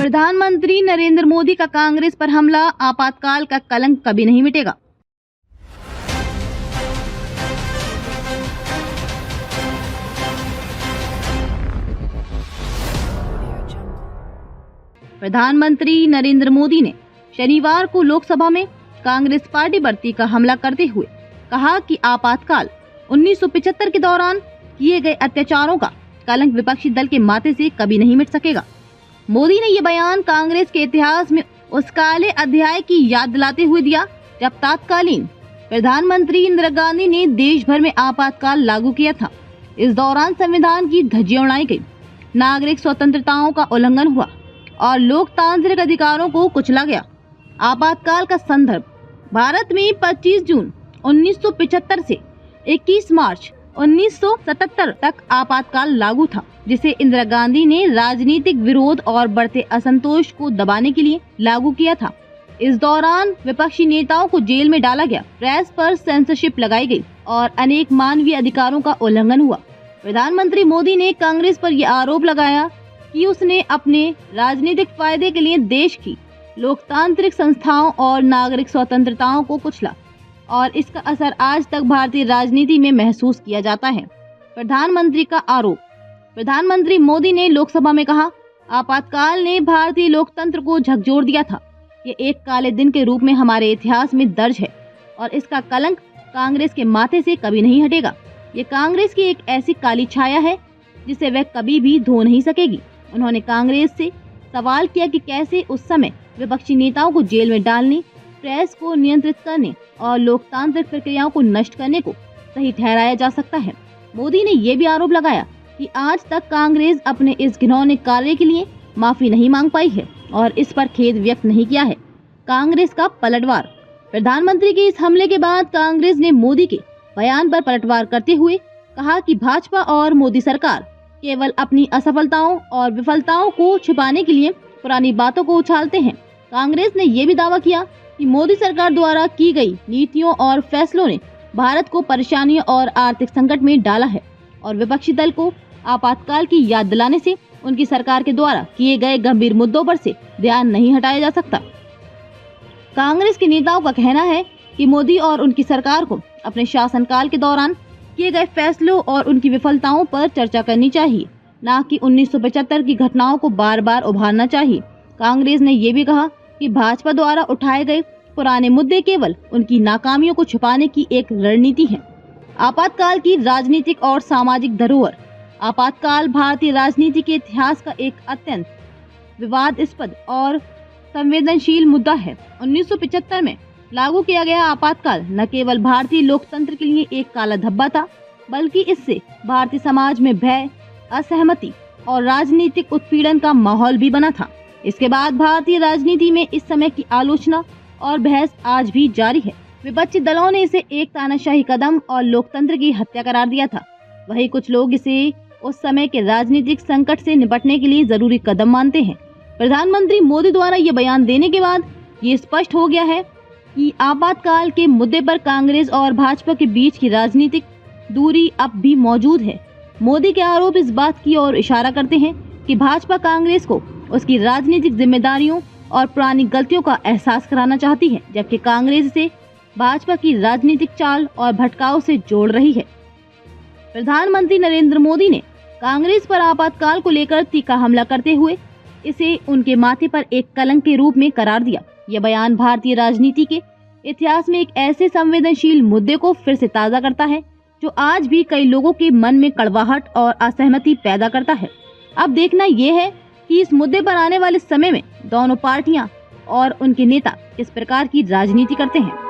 प्रधानमंत्री नरेंद्र मोदी का कांग्रेस पर हमला, आपातकाल का कलंक कभी नहीं मिटेगा। प्रधानमंत्री नरेंद्र मोदी ने शनिवार को लोकसभा में कांग्रेस पार्टी प्रति का हमला करते हुए कहा कि आपातकाल 1975 के दौरान किए गए अत्याचारों का कलंक विपक्षी दल के माथे से कभी नहीं मिट सकेगा। मोदी ने ये बयान कांग्रेस के इतिहास में उस काले अध्याय की याद दिलाते हुए दिया जब तत्कालीन प्रधानमंत्री इंदिरा गांधी ने देश भर में आपातकाल लागू किया था। इस दौरान संविधान की धज्जियां उड़ाई गई, नागरिक स्वतंत्रताओं का उल्लंघन हुआ और लोकतांत्रिक अधिकारों को कुचला गया। आपातकाल का संदर्भ भारत में 25 जून 1975 से 21 मार्च 1977 तक आपातकाल लागू था, जिसे इंदिरा गांधी ने राजनीतिक विरोध और बढ़ते असंतोष को दबाने के लिए लागू किया था। इस दौरान विपक्षी नेताओं को जेल में डाला गया, प्रेस पर सेंसरशिप लगाई गई और अनेक मानवीय अधिकारों का उल्लंघन हुआ। प्रधानमंत्री मोदी ने कांग्रेस पर यह आरोप लगाया कि उसने अपने राजनीतिक फायदे के लिए देश की लोकतांत्रिक संस्थाओं और नागरिक स्वतंत्रताओं को कुचला और इसका असर आज तक भारतीय राजनीति में महसूस किया जाता है। प्रधानमंत्री का आरोप। प्रधानमंत्री मोदी ने लोकसभा में कहा, आपातकाल ने भारतीय लोकतंत्र को झकझोर दिया था। ये एक काले दिन के रूप में हमारे इतिहास में दर्ज है और इसका कलंक कांग्रेस के माथे से कभी नहीं हटेगा। ये कांग्रेस की एक ऐसी काली छाया है जिसे वह कभी भी धो नहीं सकेगी। उन्होंने कांग्रेस से सवाल किया कि कैसे उस समय विपक्षी नेताओं को जेल में डालने, प्रेस को नियंत्रित करने और लोकतांत्रिक प्रक्रियाओं को नष्ट करने को सही ठहराया जा सकता है। मोदी ने यह भी आरोप लगाया कि आज तक कांग्रेस अपने इस घिनौने कार्य के लिए माफी नहीं मांग पाई है और इस पर खेद व्यक्त नहीं किया है। कांग्रेस का पलटवार। प्रधानमंत्री के इस हमले के बाद कांग्रेस ने मोदी के बयान पर पलटवार करते हुए कहा कि भाजपा और मोदी सरकार केवल अपनी असफलताओं और विफलताओं को छिपाने के लिए पुरानी बातों को उछालते हैं। कांग्रेस ने यह भी दावा किया कि मोदी सरकार द्वारा की गई नीतियों और फैसलों ने भारत को परेशानियों और आर्थिक संकट में डाला है और विपक्षी दल को आपातकाल की याद दिलाने से उनकी सरकार के द्वारा किए गए गंभीर मुद्दों पर से ध्यान नहीं हटाया जा सकता। कांग्रेस के नेताओं का कहना है कि मोदी और उनकी सरकार को अपने शासनकाल के दौरान किए गए फैसलों और उनकी विफलताओं पर चर्चा करनी चाहिए, न कि 1975 की घटनाओं को बार बार उभारना चाहिए। कांग्रेस ने यह भी कहा कि भाजपा द्वारा उठाए गए पुराने मुद्दे केवल उनकी नाकामियों को छुपाने की एक रणनीति है। आपातकाल की राजनीतिक और सामाजिक धरोहर। आपातकाल भारतीय राजनीति के इतिहास का एक अत्यंत विवादास्पद और संवेदनशील मुद्दा है। 1975 में लागू किया गया आपातकाल न केवल भारतीय लोकतंत्र के लिए एक काला धब्बा था, बल्कि इससे भारतीय समाज में भय, असहमति और राजनीतिक उत्पीड़न का माहौल भी बना था। इसके बाद भारतीय राजनीति में इस समय की आलोचना और बहस आज भी जारी है। विपक्षी दलों ने इसे एक तानाशाही कदम और लोकतंत्र की हत्या करार दिया था। वहीं कुछ लोग इसे उस समय के राजनीतिक संकट से निपटने के लिए जरूरी कदम मानते हैं। प्रधानमंत्री मोदी द्वारा ये बयान देने के बाद ये स्पष्ट हो गया है कि आपातकाल के मुद्दे पर कांग्रेस और भाजपा के बीच की राजनीतिक दूरी अब भी मौजूद है। मोदी के आरोप इस बात की ओर इशारा करते हैं कि भाजपा कांग्रेस को उसकी राजनीतिक जिम्मेदारियों और पुरानी गलतियों का एहसास कराना चाहती है, जबकि कांग्रेस इसे भाजपा की राजनीतिक चाल और भटकाव से जोड़ रही है। प्रधानमंत्री नरेंद्र मोदी ने कांग्रेस पर आपातकाल को लेकर तीखा हमला करते हुए इसे उनके माथे पर एक कलंक के रूप में करार दिया। यह बयान भारतीय राजनीति के इतिहास में एक ऐसे संवेदनशील मुद्दे को फिर से ताज़ा करता है जो आज भी कई लोगों के मन में कड़वाहट और असहमति पैदा करता है। अब देखना यह है कि इस मुद्दे पर आने वाले समय में दोनों पार्टियां और उनके नेता किस प्रकार की राजनीति करते हैं।